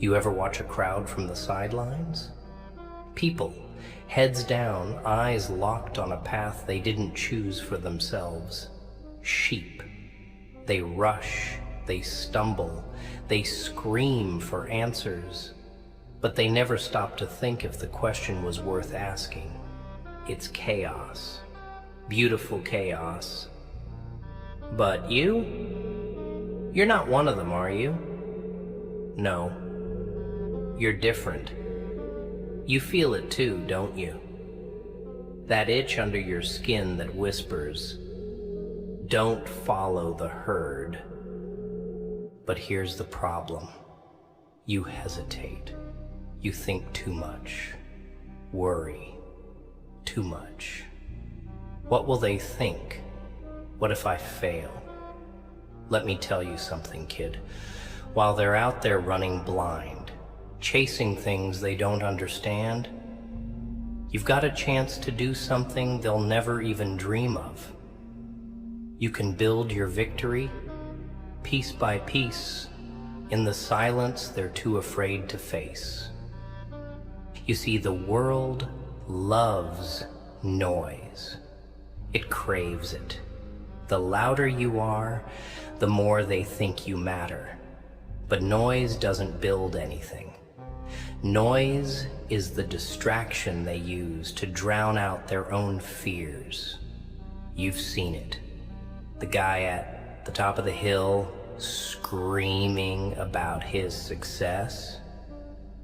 You ever watch a crowd from the sidelines? People, heads down, eyes locked on a path they didn't choose for themselves. Sheep. They rush, they stumble, they scream for answers, but they never stop to think if the question was worth asking. It's chaos. Beautiful chaos. But you're not one of them, are you? No. You're different. You feel it too, don't you? That itch under your skin that whispers, don't follow the herd. But here's the problem. You hesitate. You think too much. Worry. Too much. What will they think? What if I fail? Let me tell you something, kid. While they're out there running blind, chasing things they don't understand, you've got a chance to do something they'll never even dream of. You can build your victory, piece by piece, in the silence they're too afraid to face. You see, the world loves noise. It craves it. The louder you are, the more they think you matter. But noise doesn't build anything. Noise is the distraction they use to drown out their own fears. You've seen it. The guy at the top of the hill screaming about his success.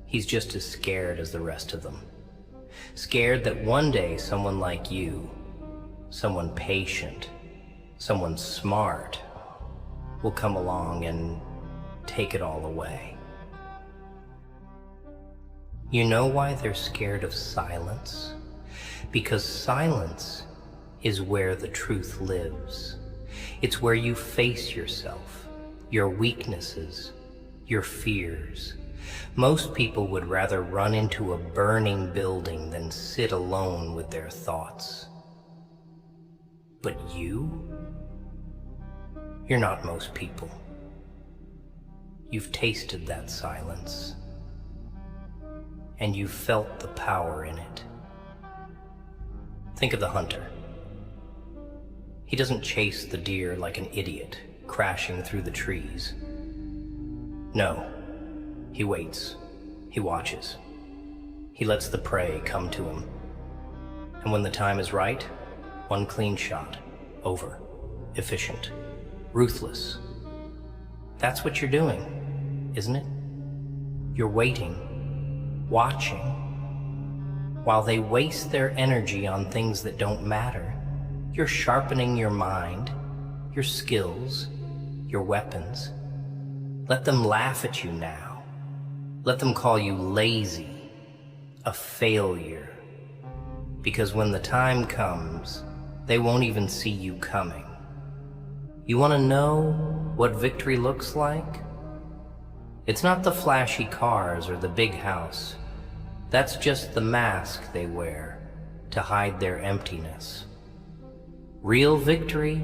He's just as scared as the rest of them. Scared that one day someone like you, someone patient, someone smart, will come along and take it all away. You know why they're scared of silence? Because silence is where the truth lives. It's where you face yourself, your weaknesses, your fears. Most people would rather run into a burning building than sit alone with their thoughts. But you're not most people. You've tasted that silence, and you've felt the power in it. Think of the hunter. He doesn't chase the deer like an idiot, crashing through the trees. No, he waits, he watches. He lets the prey come to him. And when the time is right, one clean shot, over, efficient, ruthless. That's what you're doing, isn't it? You're waiting, watching. While they waste their energy on things that don't matter, you're sharpening your mind, your skills, your weapons. Let them laugh at you now. Let them call you lazy, a failure. Because when the time comes, they won't even see you coming. You want to know what victory looks like? It's not the flashy cars or the big house. That's just the mask they wear to hide their emptiness. Real victory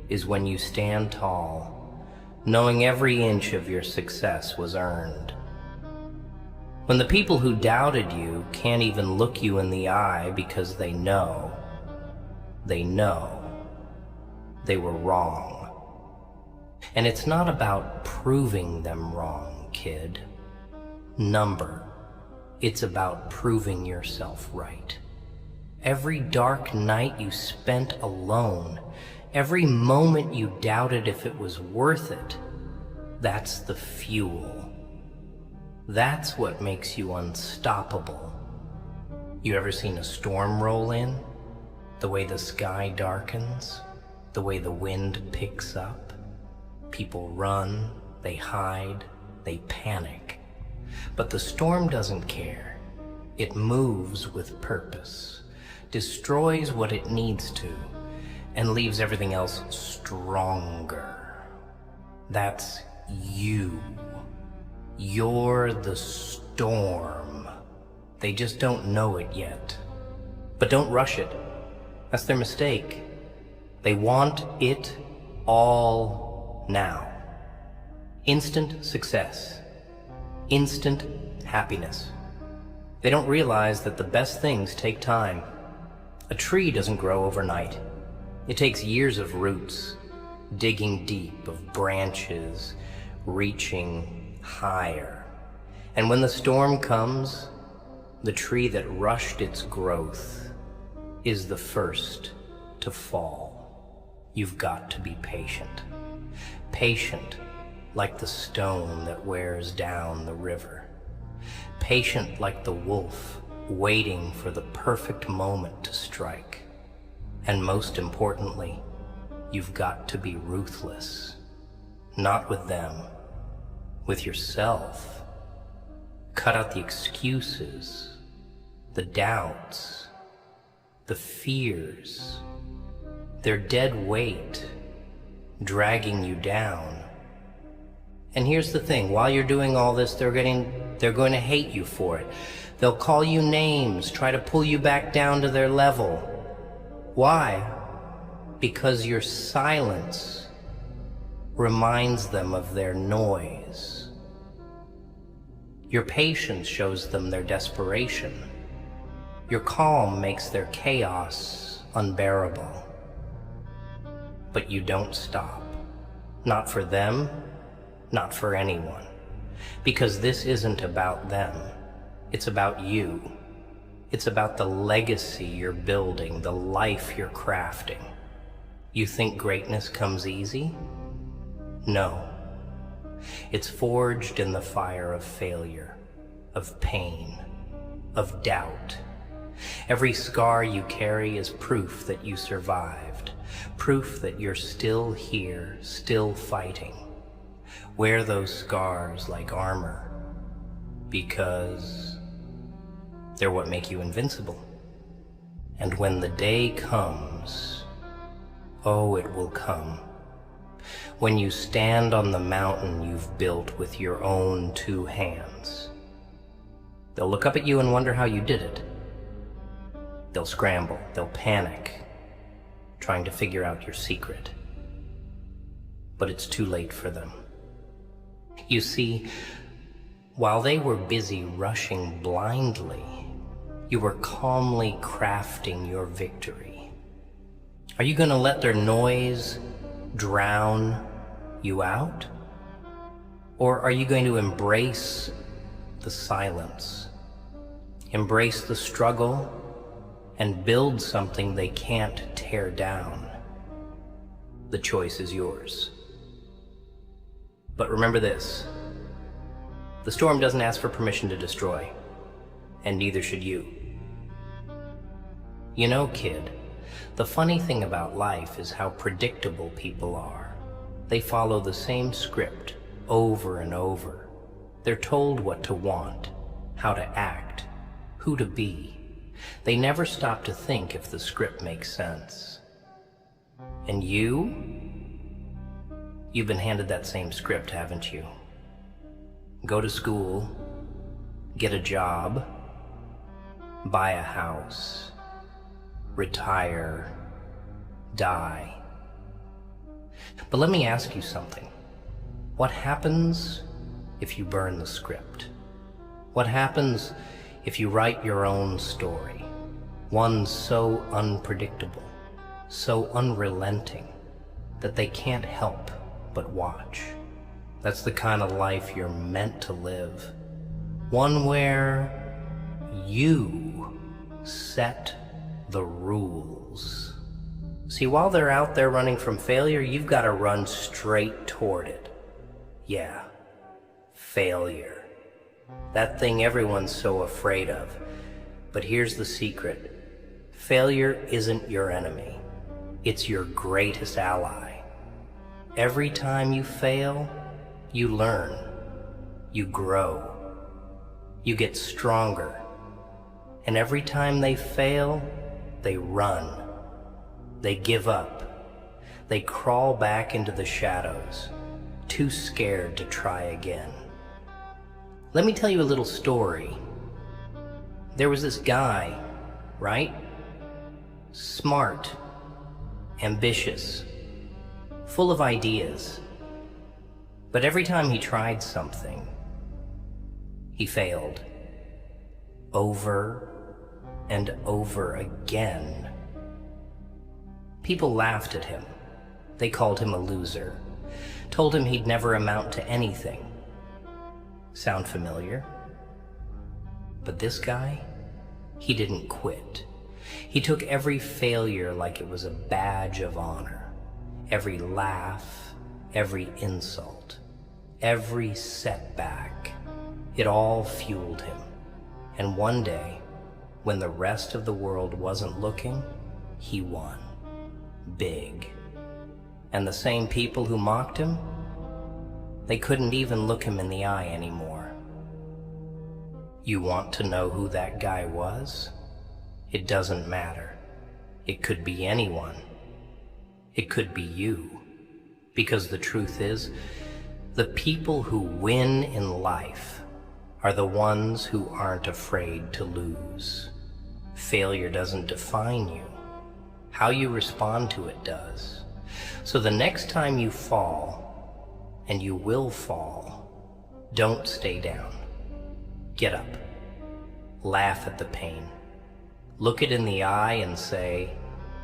is when you stand tall, knowing every inch of your success was earned. When the people who doubted you can't even look you in the eye because they know they were wrong. And it's not about proving them wrong, kid. It's about proving yourself right. Every dark night you spent alone, every moment you doubted if it was worth it, that's the fuel. That's what makes you unstoppable. You ever seen a storm roll in? The way the sky darkens, the way the wind picks up. People run, they hide, they panic. But the storm doesn't care. It moves with purpose, destroys what it needs to, and leaves everything else stronger. That's you. You're the storm. They just don't know it yet. But don't rush it. That's their mistake. They want it all now. Instant success. instant happiness. They don't realize that the best things take time. A tree doesn't grow overnight. It takes years of roots, digging deep, of branches, reaching higher. And when the storm comes, the tree that rushed its growth is the first to fall. You've got to be patient. Patient like the stone that wears down the river. Patient like the wolf waiting for the perfect moment to strike. And most importantly, you've got to be ruthless. Not with them, with yourself. Cut out the excuses, the doubts, the fears. They're dead weight, dragging you down. And here's the thing, while you're doing all this, they're going to hate you for it. They'll call you names, try to pull you back down to their level. Why? Because your silence reminds them of their noise. Your patience shows them their desperation. Your calm makes their chaos unbearable. But you don't stop. Not for them, not for anyone. Because this isn't about them. It's about you. It's about the legacy you're building, the life you're crafting. You think greatness comes easy? No. It's forged in the fire of failure, of pain, of doubt. Every scar you carry is proof that you survived, proof that you're still here, still fighting. Wear those scars like armor, because they're what make you invincible. And when the day comes, oh, it will come, when you stand on the mountain you've built with your own 2 hands. They'll look up at you and wonder how you did it. They'll scramble, they'll panic, trying to figure out your secret. But it's too late for them. You see, while they were busy rushing blindly, you were calmly crafting your victory. Are you going to let their noise drown you out? Or are you going to embrace the silence, embrace the struggle, and build something they can't tear down? The choice is yours. But remember this, the storm doesn't ask for permission to destroy, and neither should you. You know, kid, the funny thing about life is how predictable people are. They follow the same script over and over. They're told what to want, how to act, who to be. They never stop to think if the script makes sense. And you've been handed that same script, haven't you? Go to school, get a job, buy a house, retire, die. But let me ask you something. What happens if you burn the script? What happens if you write your own story? One so unpredictable, so unrelenting, that they can't help but watch. That's the kind of life you're meant to live. One where you set the rules. See, while they're out there running from failure, you've got to run straight toward it. Yeah, failure. That thing everyone's so afraid of. But here's the secret. Failure isn't your enemy. It's your greatest ally. Every time you fail, you learn, you grow, you get stronger. And every time they fail, they run, they give up, they crawl back into the shadows, too scared to try again. Let me tell you a little story. There was this guy, right? Smart, ambitious, full of ideas. But every time he tried something, He failed. Over and over again. People laughed at him. They called him a loser, told him he'd never amount to anything. Sound familiar? But this guy, he didn't quit. He took every failure like it was a badge of honor. Every laugh, every insult, every setback, it all fueled him. And one day, when the rest of the world wasn't looking, he won. Big. And the same people who mocked him, they couldn't even look him in the eye anymore. You want to know who that guy was? It doesn't matter. It could be anyone. It could be you. Because the truth is, the people who win in life are the ones who aren't afraid to lose. Failure doesn't define you. How you respond to it does. So the next time you fall, and you will fall, don't stay down. Get up. Laugh at the pain. Look it in the eye and say,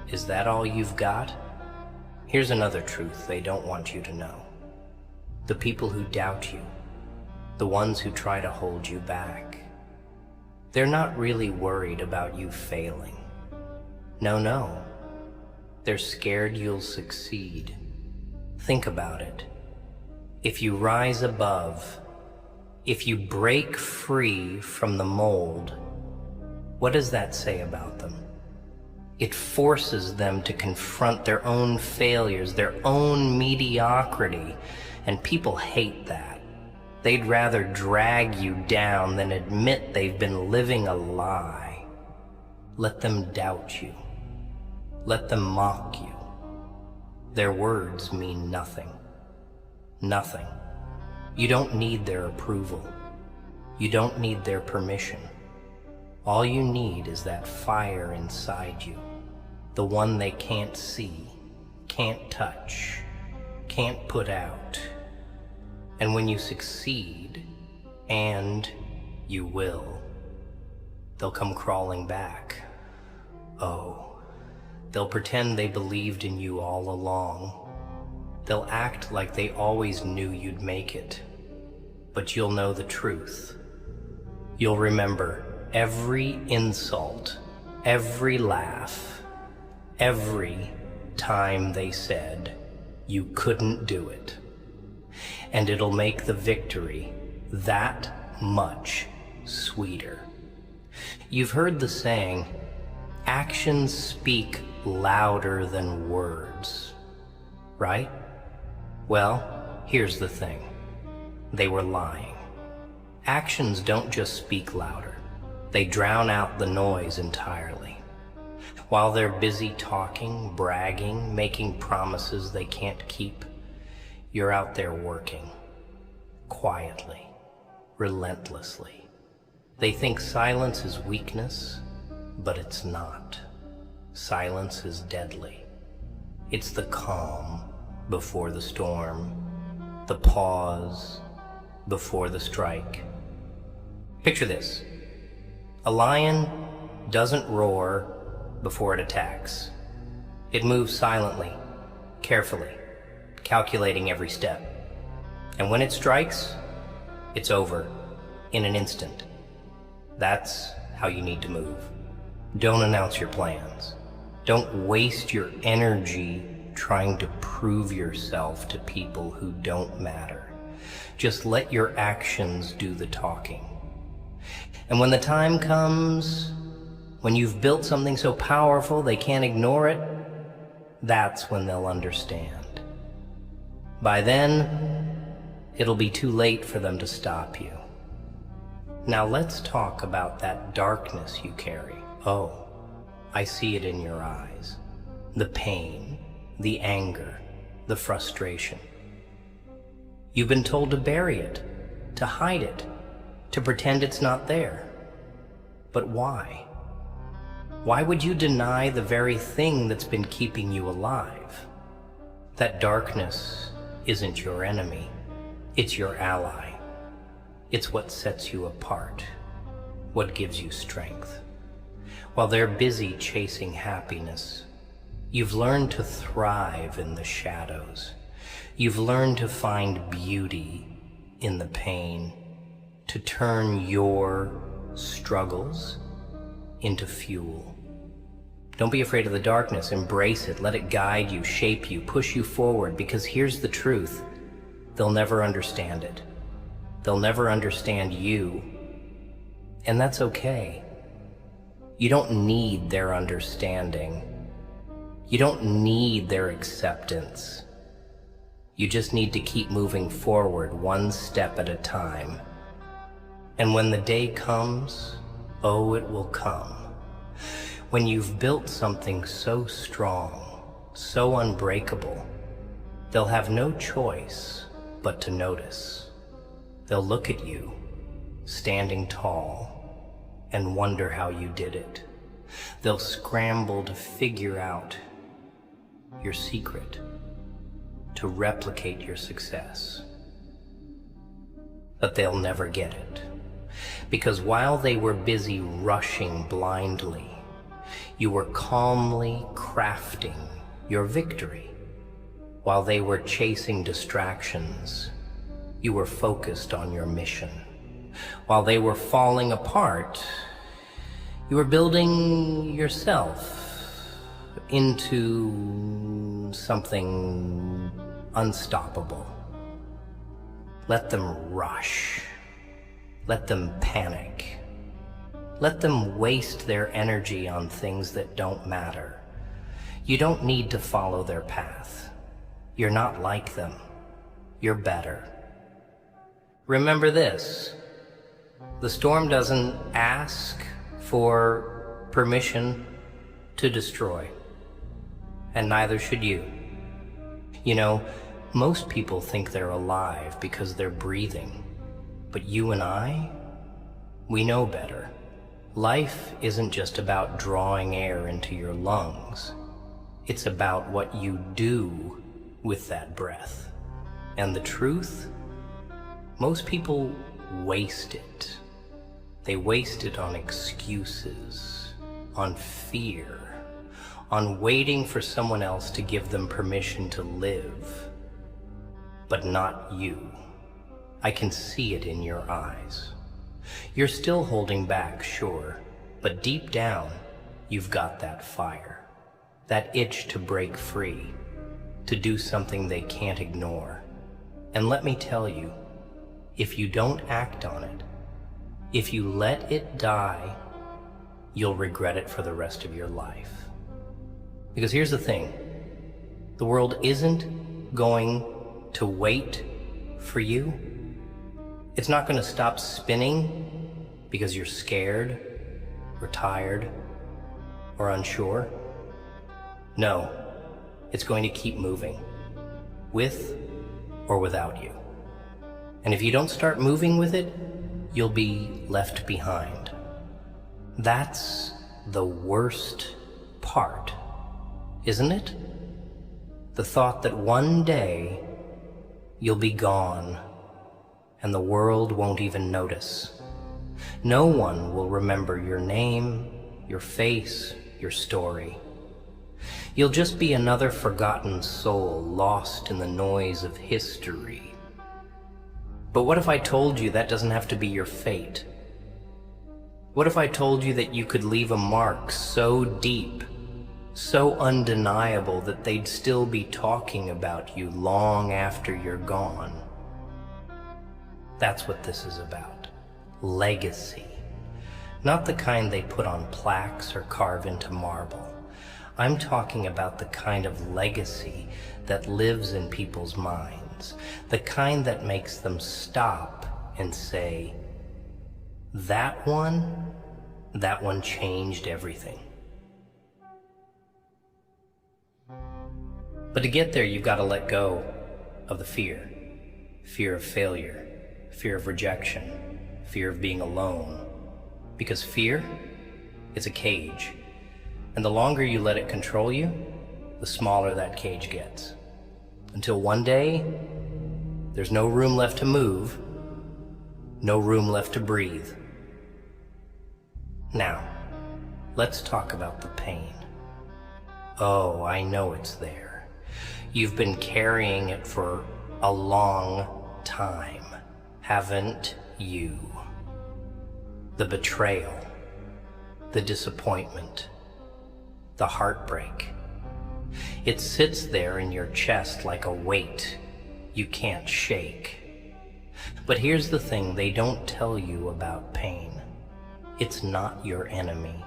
is that all you've got? Here's another truth they don't want you to know. The people who doubt you, the ones who try to hold you back, they're not really worried about you failing. No. They're scared you'll succeed. Think about it. If you rise above, if you break free from the mold, what does that say about them? It forces them to confront their own failures, their own mediocrity, and people hate that. They'd rather drag you down than admit they've been living a lie. Let them doubt you. Let them mock you. Their words mean nothing. Nothing. You don't need their approval. You don't need their permission. All you need is that fire inside you, the one they can't see, can't touch, can't put out. And when you succeed, and you will, they'll come crawling back. Oh. They'll pretend they believed in you all along. They'll act like they always knew you'd make it. But you'll know the truth. You'll remember every insult, every laugh, every time they said you couldn't do it. And it'll make the victory that much sweeter. You've heard the saying, actions speak louder than words, right? Well, here's the thing. They were lying. Actions don't just speak louder. They drown out the noise entirely. While they're busy talking, bragging, making promises they can't keep, you're out there working. Quietly. Relentlessly. They think silence is weakness, but it's not. Silence is deadly. It's the calm before the storm, the pause before the strike. Picture this. A lion doesn't roar before it attacks. It moves silently, carefully, calculating every step. And when it strikes, it's over in an instant. That's how you need to move. Don't announce your plans. Don't waste your energy trying to prove yourself to people who don't matter. Just let your actions do the talking. And when the time comes, when you've built something so powerful they can't ignore it, that's when they'll understand. By then, it'll be too late for them to stop you. Now let's talk about that darkness you carry. Oh, I see it in your eyes. The pain, the anger, the frustration. You've been told to bury it, to hide it, to pretend it's not there. But why? Why would you deny the very thing that's been keeping you alive? That darkness isn't your enemy, it's your ally. It's what sets you apart, what gives you strength. While they're busy chasing happiness, you've learned to thrive in the shadows. You've learned to find beauty in the pain, to turn your struggles into fuel. Don't be afraid of the darkness. Embrace it. Let it guide you, shape you, push you forward, because here's the truth. They'll never understand it. They'll never understand you. And that's okay. You don't need their understanding. You don't need their acceptance. You just need to keep moving forward one step at a time. And when the day comes, oh, it will come. When you've built something so strong, so unbreakable, they'll have no choice but to notice. They'll look at you, standing tall, and wonder how you did it. They'll scramble to figure out your secret, to replicate your success. But they'll never get it. Because while they were busy rushing blindly, you were calmly crafting your victory. While they were chasing distractions, you were focused on your mission. While they were falling apart, you were building yourself into something unstoppable. Let them rush. Let them panic. Let them waste their energy on things that don't matter. You don't need to follow their path. You're not like them. You're better. Remember this: the storm doesn't ask for permission to destroy, and neither should you. You know, most people think they're alive because they're breathing, but you and I, we know better. Life isn't just about drawing air into your lungs. It's about what you do with that breath. And the truth? Most people waste it. They waste it on excuses, on fear, on waiting for someone else to give them permission to live. But not you. I can see it in your eyes. You're still holding back, sure, but deep down, you've got that fire, that itch to break free, to do something they can't ignore. And let me tell you, if you don't act on it, if you let it die, you'll regret it for the rest of your life. Because here's the thing, the world isn't going to wait for you. It's not going to stop spinning because you're scared or tired or unsure. No, it's going to keep moving, with or without you. And if you don't start moving with it, you'll be left behind. That's the worst part, isn't it? The thought that one day you'll be gone and the world won't even notice. No one will remember your name, your face, your story. You'll just be another forgotten soul lost in the noise of history. But what if I told you that doesn't have to be your fate? What if I told you that you could leave a mark so deep, so undeniable that they'd still be talking about you long after you're gone? That's what this is about. Legacy. Not the kind they put on plaques or carve into marble. I'm talking about the kind of legacy that lives in people's minds. The kind that makes them stop and say, that one changed everything. But to get there, you've got to let go of the fear. Fear of failure, fear of rejection, fear of being alone. Because fear, it's a cage. And the longer you let it control you, the smaller that cage gets. Until one day, there's no room left to move, No room left to breathe. Now, let's talk about the pain. Oh, I know it's there. You've been carrying it for a long time, haven't you? The betrayal, the disappointment, the heartbreak. It sits there in your chest like a weight you can't shake. But here's the thing they don't tell you about pain. It's not your enemy.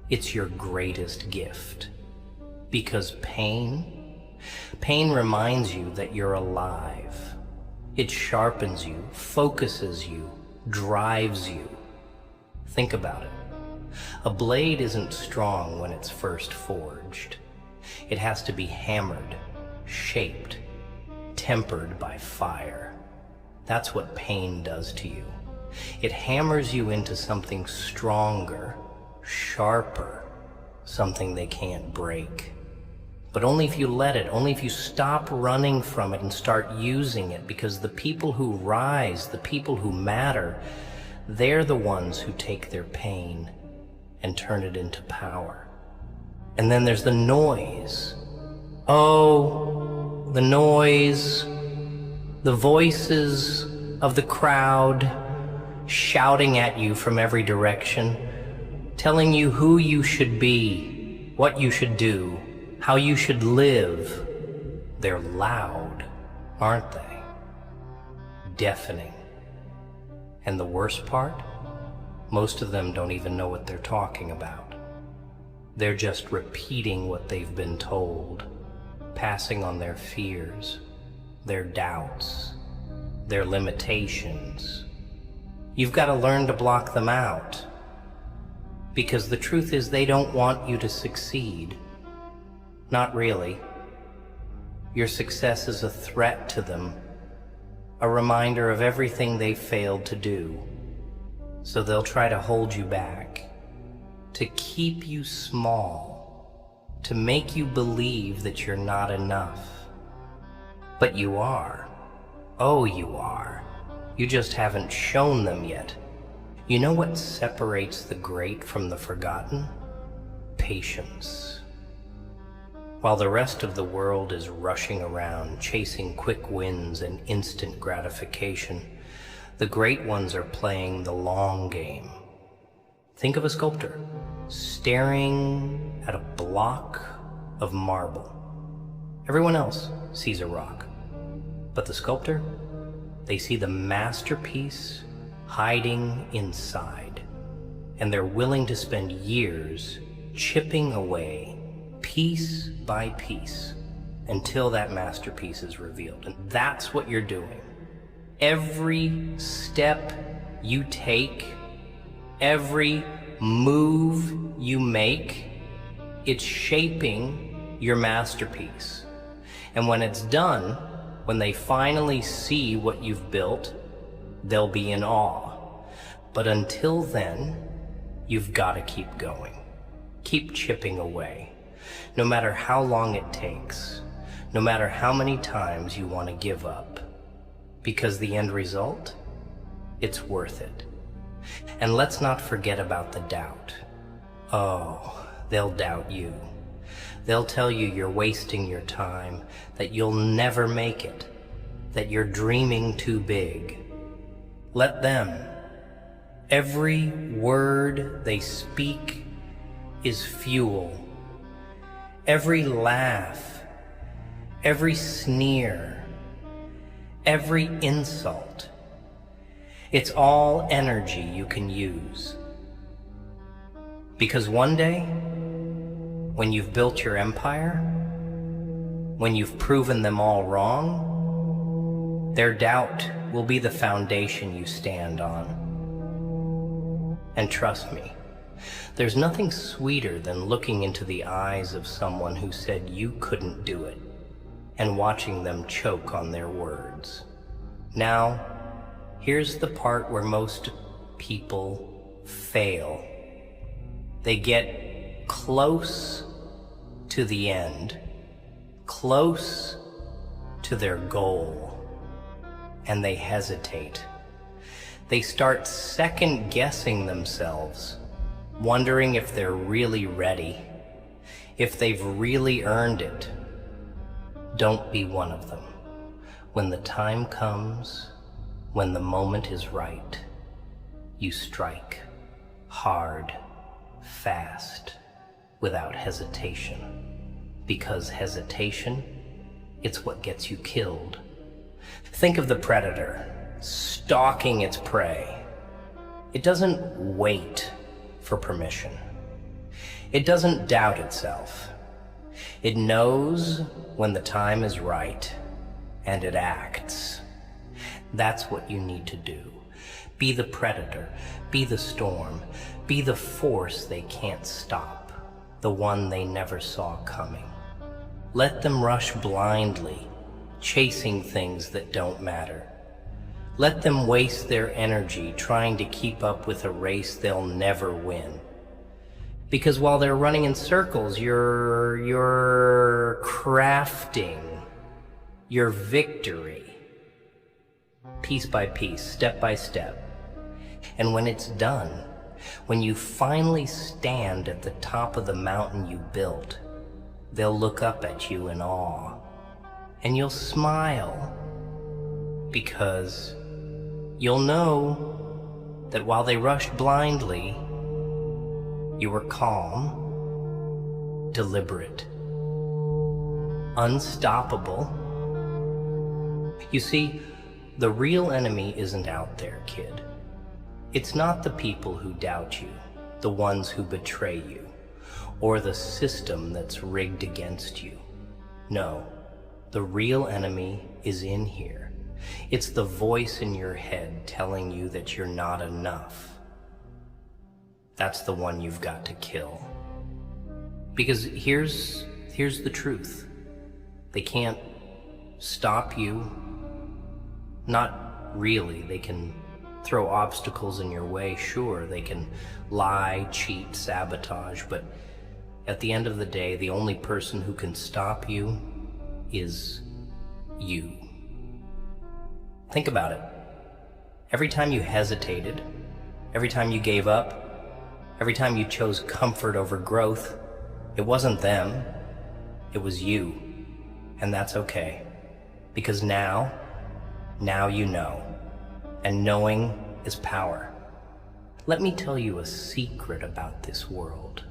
It's your greatest gift. Because pain reminds you that you're alive. It sharpens you, focuses you, drives you. Think about it. A blade isn't strong when it's first forged. It has to be hammered, shaped, tempered by fire. That's what pain does to you. It hammers you into something stronger, sharper, something they can't break. But only if you let it, only if you stop running from it and start using it, because the people who rise, the people who matter, they're the ones who take their pain and turn it into power. And then there's the noise. Oh, the noise, the voices of the crowd shouting at you from every direction, telling you who you should be, what you should do, how you should live. They're loud, aren't they? Deafening. And the worst part? Most of them don't even know what they're talking about. They're just repeating what they've been told, passing on their fears, their doubts, their limitations. You've got to learn to block them out, because the truth is they don't want you to succeed. Not really. Your success is a threat to them, a reminder of everything they failed to do. So they'll try to hold you back, to keep you small, to make you believe that you're not enough. But you are. Oh, you are. You just haven't shown them yet. You know what separates the great from the forgotten? Patience. While the rest of the world is rushing around, chasing quick wins and instant gratification, the great ones are playing the long game. Think of a sculptor staring at a block of marble. Everyone else sees a rock, but the sculptor, they see the masterpiece hiding inside, and they're willing to spend years chipping away, piece by piece, until that masterpiece is revealed. And that's what you're doing. Every step you take, every move you make, it's shaping your masterpiece. And when it's done, when they finally see what you've built, they'll be in awe. But until then, you've got to keep going. Keep chipping away. No matter how long it takes, no matter how many times you want to give up, because the end result, it's worth it. And let's not forget about the doubt. Oh, they'll doubt you. They'll tell you you're wasting your time, that you'll never make it, that you're dreaming too big. Let them. Every word they speak is fuel. Every laugh, every sneer, every insult, it's all energy you can use. Because one day, when you've built your empire, when you've proven them all wrong, their doubt will be the foundation you stand on. And trust me, there's nothing sweeter than looking into the eyes of someone who said you couldn't do it, and watching them choke on their words. Now, here's the part where most people fail. They get close to the end, close to their goal, and they hesitate. They start second-guessing themselves, wondering if they're really ready, if they've really earned it. Don't be one of them. When the time comes, when the moment is right, you strike hard, fast, without hesitation. Because hesitation, it's what gets you killed. Think of the predator stalking its prey. It doesn't wait for permission. It doesn't doubt itself. It knows when the time is right, and it acts. That's what you need to do. Be the predator, be the storm, be the force they can't stop, the one they never saw coming. Let them rush blindly, chasing things that don't matter. Let them waste their energy trying to keep up with a race they'll never win. Because while they're running in circles, you're crafting your victory, piece by piece, step by step. And when it's done, when you finally stand at the top of the mountain you built, they'll look up at you in awe, and you'll smile, because you'll know that while they rushed blindly, you were calm, deliberate, unstoppable. You see, the real enemy isn't out there, kid. It's not the people who doubt you, the ones who betray you, or the system that's rigged against you. No, the real enemy is in here. It's the voice in your head telling you that you're not enough. That's the one you've got to kill. Because here's the truth. They can't stop you. Not really. They can throw obstacles in your way, sure. They can lie, cheat, sabotage, but at the end of the day, the only person who can stop you is you. Think about it. Every time you hesitated, every time you gave up, every time you chose comfort over growth, it wasn't them, it was you. And that's okay. Because now you know. And knowing is power. Let me tell you a secret about this world.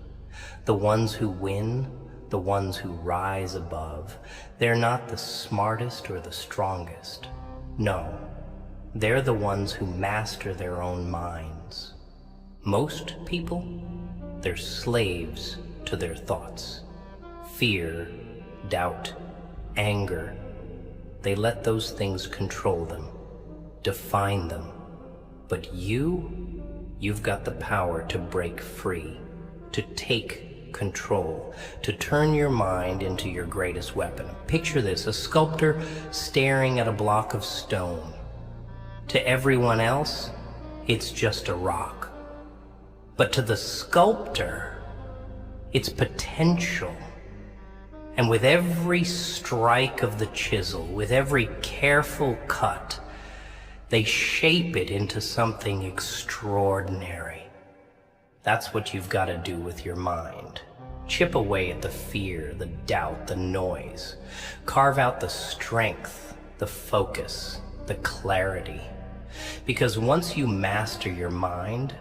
The ones who win, the ones who rise above, they're not the smartest or the strongest. No, they're the ones who master their own minds. Most people, they're slaves to their thoughts. Fear, doubt, anger. They let those things control them, define them. But you've got the power to break free, to take control, to turn your mind into your greatest weapon. Picture this, a sculptor staring at a block of stone. To everyone else, it's just a rock. But to the sculptor, it's potential. And with every strike of the chisel, with every careful cut, they shape it into something extraordinary. That's what you've got to do with your mind. Chip away at the fear, the doubt, the noise. Carve out the strength, the focus, the clarity. Because once you master your mind,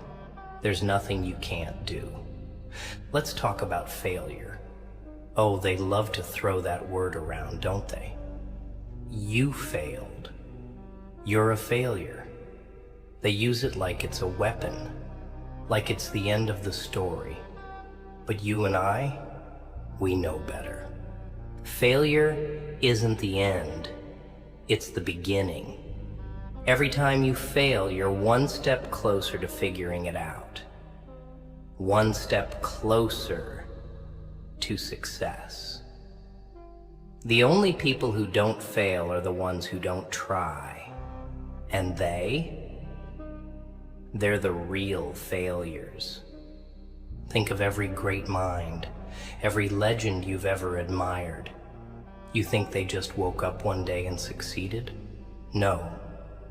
there's nothing you can't do. Let's talk about failure. Oh, they love to throw that word around, don't they? You failed. You're a failure. They use it like it's a weapon, like it's the end of the story. But you and I, we know better. Failure isn't the end, it's the beginning. Every time you fail, you're one step closer to figuring it out. One step closer to success. The only people who don't fail are the ones who don't try. And they're the real failures. Think of every great mind, every legend you've ever admired. You think they just woke up one day and succeeded? No,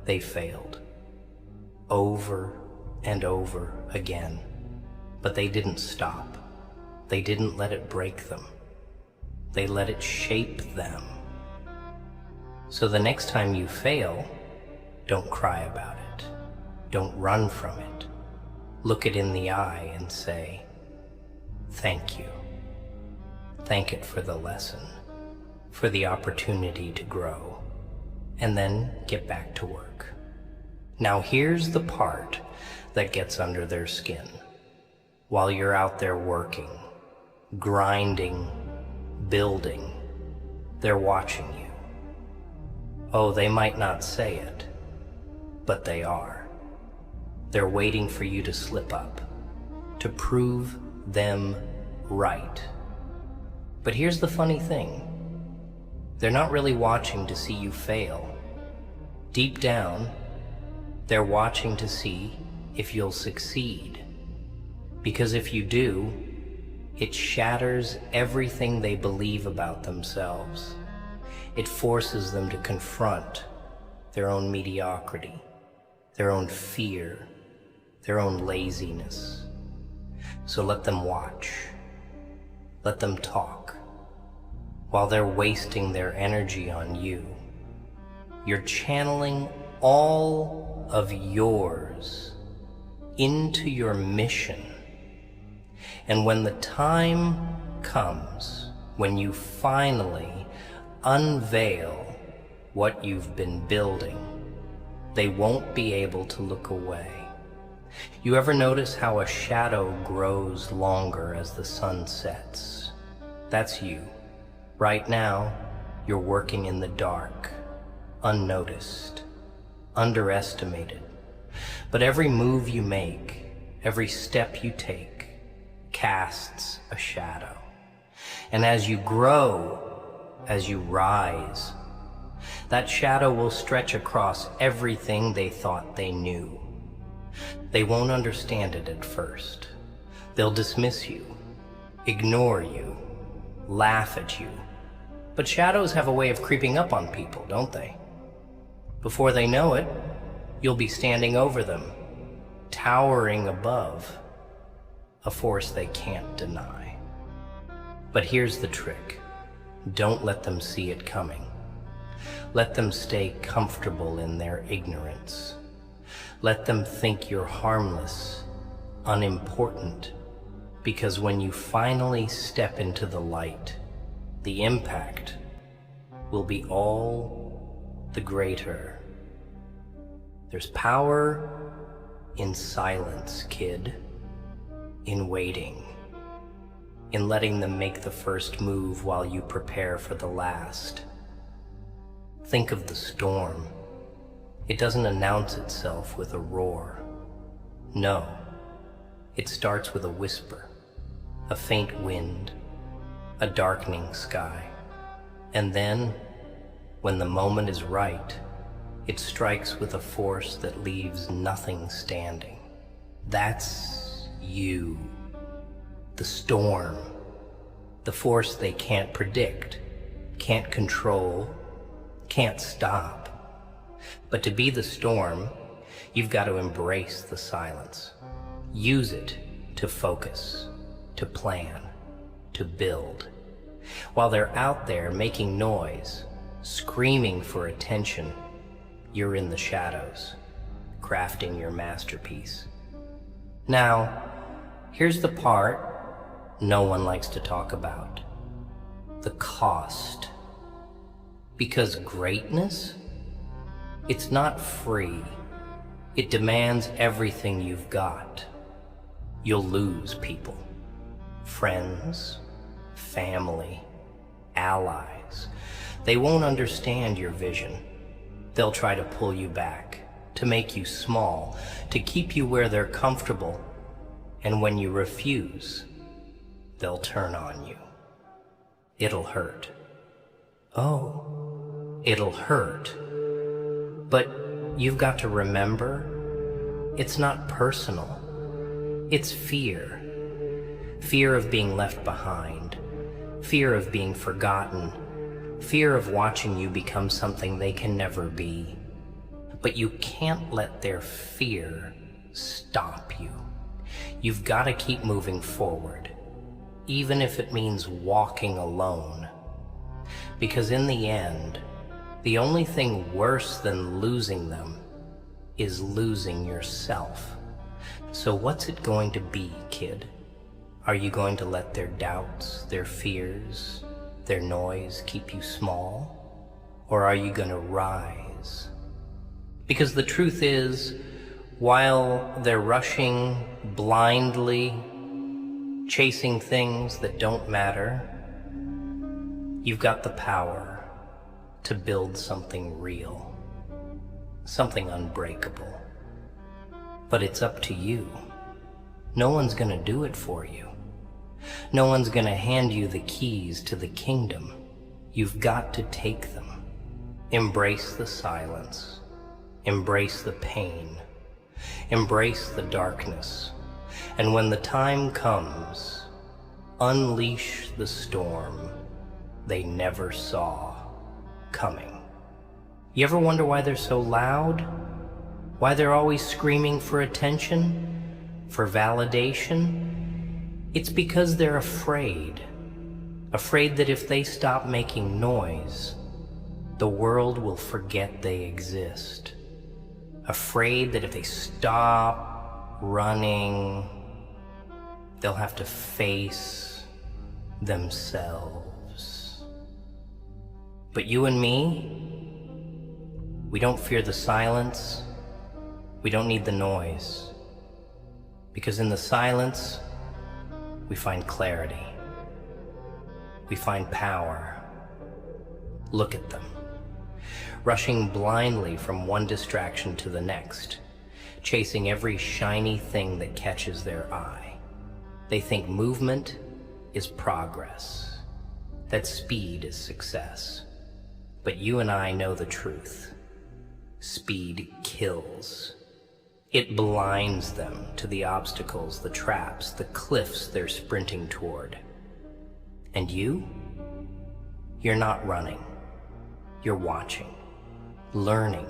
they failed. over and over again. But they didn't stop. They didn't let it break them. They let it shape them. So the next time you fail, don't cry about it. Don't run from it. Look it in the eye and say, thank you. Thank it for the lesson, for the opportunity to grow, and then get back to work. Now here's the part that gets under their skin. While you're out there working, grinding, building, they're watching you. Oh, they might not say it, but they are. They're waiting for you to slip up, to prove them right. But here's the funny thing. They're not really watching to see you fail. Deep down, they're watching to see if you'll succeed. Because if you do, it shatters everything they believe about themselves. It forces them to confront their own mediocrity, their own fear, their own laziness. So let them watch. Let them talk. While they're wasting their energy on you, you're channeling all of yours into your mission. And when the time comes, when you finally unveil what you've been building, they won't be able to look away. You ever notice how a shadow grows longer as the sun sets? That's you. Right now, you're working in the dark, unnoticed, underestimated. But every move you make, every step you take, casts a shadow. And as you grow, as you rise, that shadow will stretch across everything they thought they knew. They won't understand it at first. They'll dismiss you, ignore you, laugh at you. But shadows have a way of creeping up on people, don't they? Before they know it, you'll be standing over them, towering above, a force they can't deny. But here's the trick. Don't let them see it coming. Let them stay comfortable in their ignorance. Let them think you're harmless, unimportant, because when you finally step into the light, the impact will be all the greater. There's power in silence, kid, in waiting, in letting them make the first move while you prepare for the last. Think of the storm. It doesn't announce itself with a roar. No, it starts with a whisper, a faint wind, a darkening sky. And then, when the moment is right, it strikes with a force that leaves nothing standing. That's you. The storm. The force they can't predict, can't control, can't stop. But to be the storm, you've got to embrace the silence. Use it to focus, to plan, to build. While they're out there making noise, screaming for attention, you're in the shadows, crafting your masterpiece. Now, here's the part no one likes to talk about. The cost. Because greatness, it's not free. It demands everything you've got. You'll lose people, friends, family, allies. They won't understand your vision. They'll try to pull you back, to make you small, to keep you where they're comfortable. And when you refuse, they'll turn on you. It'll hurt. Oh, it'll hurt. But you've got to remember, it's not personal. It's fear. Fear of being left behind. Fear of being forgotten. Fear of watching you become something they can never be. But you can't let their fear stop you. You've got to keep moving forward, even if it means walking alone. Because in the end, the only thing worse than losing them is losing yourself. So what's it going to be, kid? Are you going to let their doubts, their fears, their noise keep you small? Or are you going to rise? Because the truth is, while they're rushing blindly, chasing things that don't matter, you've got the power to build something real, something unbreakable. But it's up to you. No one's gonna do it for you. No one's gonna hand you the keys to the kingdom. You've got to take them. Embrace the silence. Embrace the pain. Embrace the darkness. And when the time comes, unleash the storm they never saw coming. You ever wonder why they're so loud? Why they're always screaming for attention? For validation? It's because they're afraid. Afraid that if they stop making noise, the world will forget they exist. Afraid that if they stop running, they'll have to face themselves. But you and me, we don't fear the silence. We don't need the noise. Because in the silence, we find clarity. We find power. Look at them, rushing blindly from one distraction to the next, chasing every shiny thing that catches their eye. They think movement is progress, that speed is success. But you and I know the truth. Speed kills. It blinds them to the obstacles, the traps, the cliffs they're sprinting toward. And you're not running. You're watching, learning,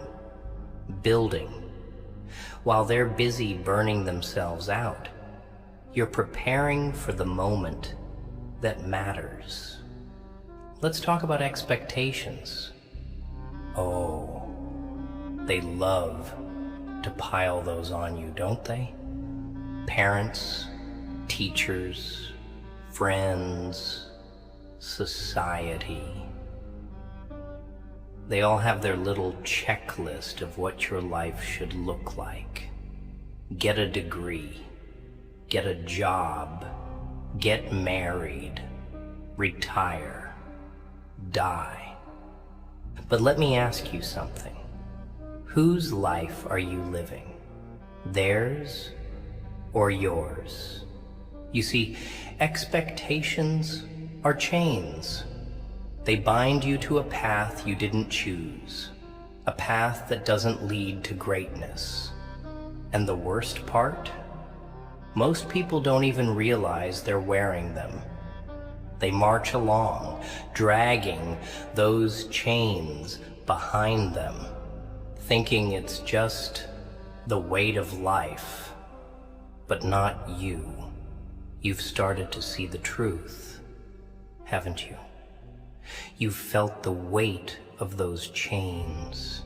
building. While they're busy burning themselves out, you're preparing for the moment that matters. Let's talk about expectations. Oh, they love to pile those on you, don't they? Parents, teachers, friends, society. They all have their little checklist of what your life should look like. Get a degree, get a job, get married, retire, die. But let me ask you something. Whose life are you living? Theirs or yours? You see, expectations are chains. They bind you to a path you didn't choose, a path that doesn't lead to greatness. And the worst part? Most people don't even realize they're wearing them. They march along, dragging those chains behind them, thinking it's just the weight of life, but not you. You've started to see the truth, haven't you? You've felt the weight of those chains,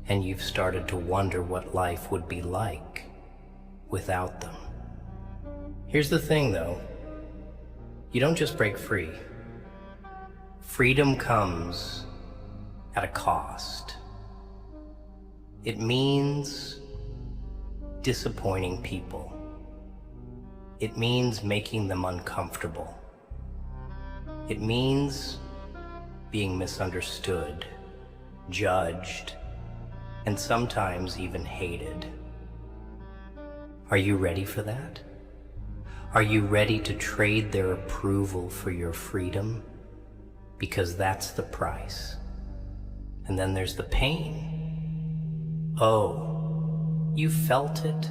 and you've started to wonder what life would be like without them. Here's the thing, though. You don't just break free. Freedom comes at a cost. It means disappointing people. It means making them uncomfortable. It means being misunderstood, judged, and sometimes even hated. Are you ready for that? Are you ready to trade their approval for your freedom? Because that's the price. And then there's the pain. Oh, you felt it?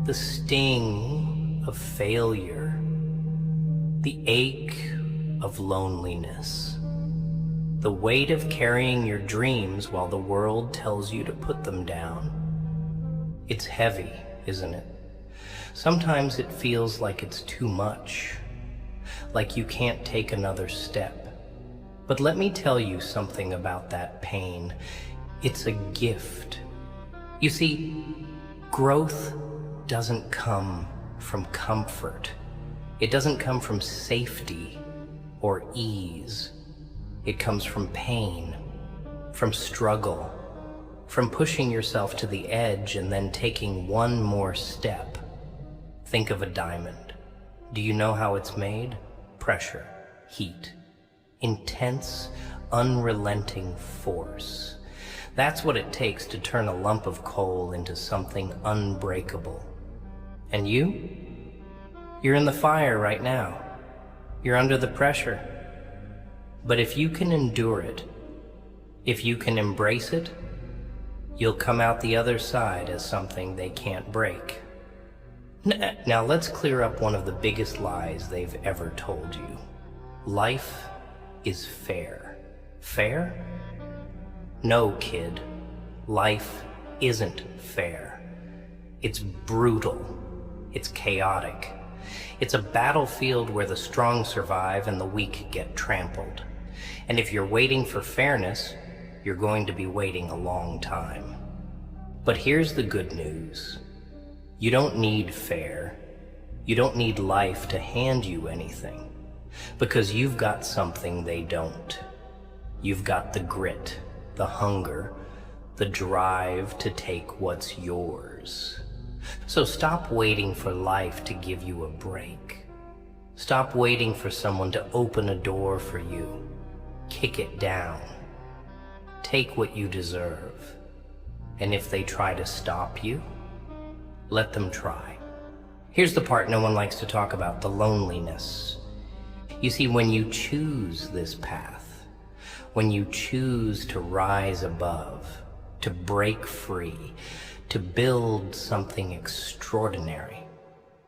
The sting of failure, the ache of loneliness, The weight of carrying your dreams while the world tells you to put them down. It's heavy, isn't it? Sometimes it feels like it's too much, like you can't take another step. But let me tell you something about that pain. It's a gift. You see, growth doesn't come from comfort. It doesn't come from safety or ease. It comes from pain, from struggle, from pushing yourself to the edge and then taking one more step. Think of a diamond. Do you know how it's made? Pressure, heat, intense, unrelenting force. That's what it takes to turn a lump of coal into something unbreakable. And you're in the fire right now. You're under the pressure. But if you can endure it, if you can embrace it, you'll come out the other side as something they can't break. Now let's clear up one of the biggest lies they've ever told you. Life is fair. Fair? No, kid. Life isn't fair. It's brutal. It's chaotic. It's a battlefield where the strong survive and the weak get trampled. And if you're waiting for fairness, you're going to be waiting a long time. But here's the good news. You don't need fair. You don't need life to hand you anything, because you've got something they don't. You've got the grit, the hunger, the drive to take what's yours. So stop waiting for life to give you a break. Stop waiting for someone to open a door for you. Kick it down. Take what you deserve. And if they try to stop you, let them try. Here's the part no one likes to talk about, the loneliness. You see, when you choose this path, when you choose to rise above, to break free, to build something extraordinary,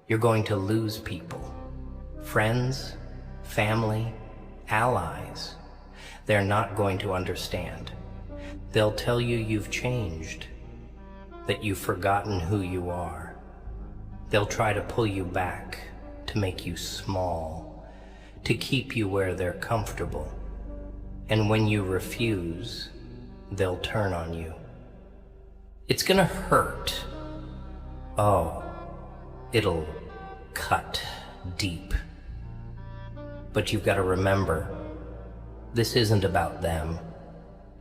you're going to lose people. Friends, family, allies. They're not going to understand. They'll tell you you've changed, that you've forgotten who you are. They'll try to pull you back, to make you small, to keep you where they're comfortable. And when you refuse, they'll turn on you. It's gonna hurt. Oh, it'll cut deep. But you've got to remember, this isn't about them.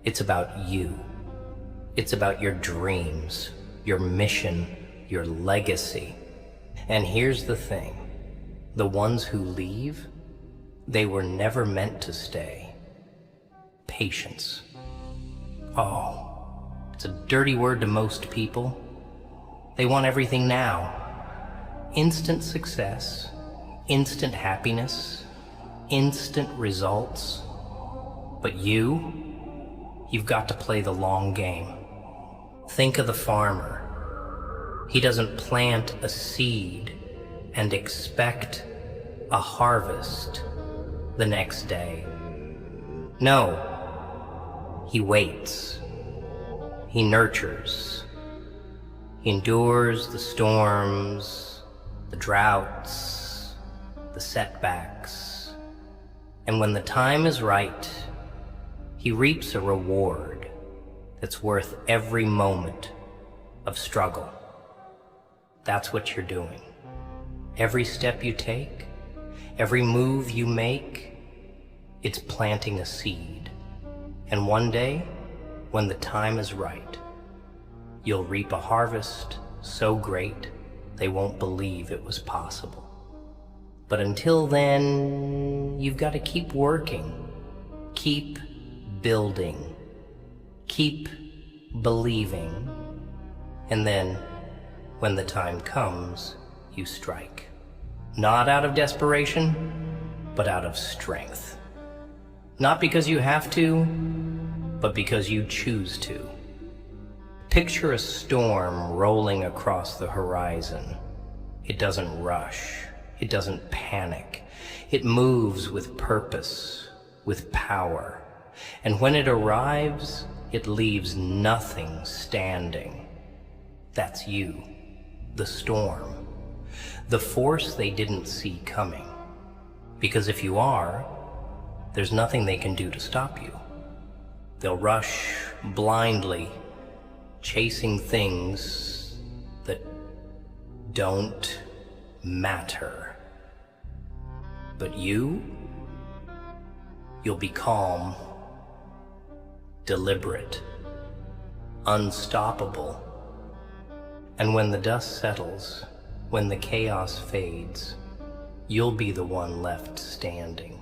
It's about you. It's about your dreams, your mission, your legacy. And here's the thing. The ones who leave, they were never meant to stay. Patience. Oh, it's a dirty word to most people. They want everything now. Instant success, instant happiness, instant results. But you've got to play the long game. Think of the farmer. He doesn't plant a seed and expect a harvest the next day. No, he waits. He nurtures. He endures the storms, the droughts, the setbacks. And when the time is right, he reaps a reward that's worth every moment of struggle. That's what you're doing. Every step you take, every move you make, it's planting a seed. And one day, when the time is right, you'll reap a harvest so great they won't believe it was possible. But until then, you've got to keep working, keep building, keep believing, and then, when the time comes, you strike. Not out of desperation, but out of strength. Not because you have to, but because you choose to. Picture a storm rolling across the horizon. It doesn't rush. It doesn't panic. It moves with purpose, with power. And when it arrives, it leaves nothing standing. That's you, the storm, the force they didn't see coming. Because if you are, there's nothing they can do to stop you. They'll rush blindly, chasing things that don't matter. But you'll be calm, deliberate, unstoppable. And when the dust settles, when the chaos fades, you'll be the one left standing.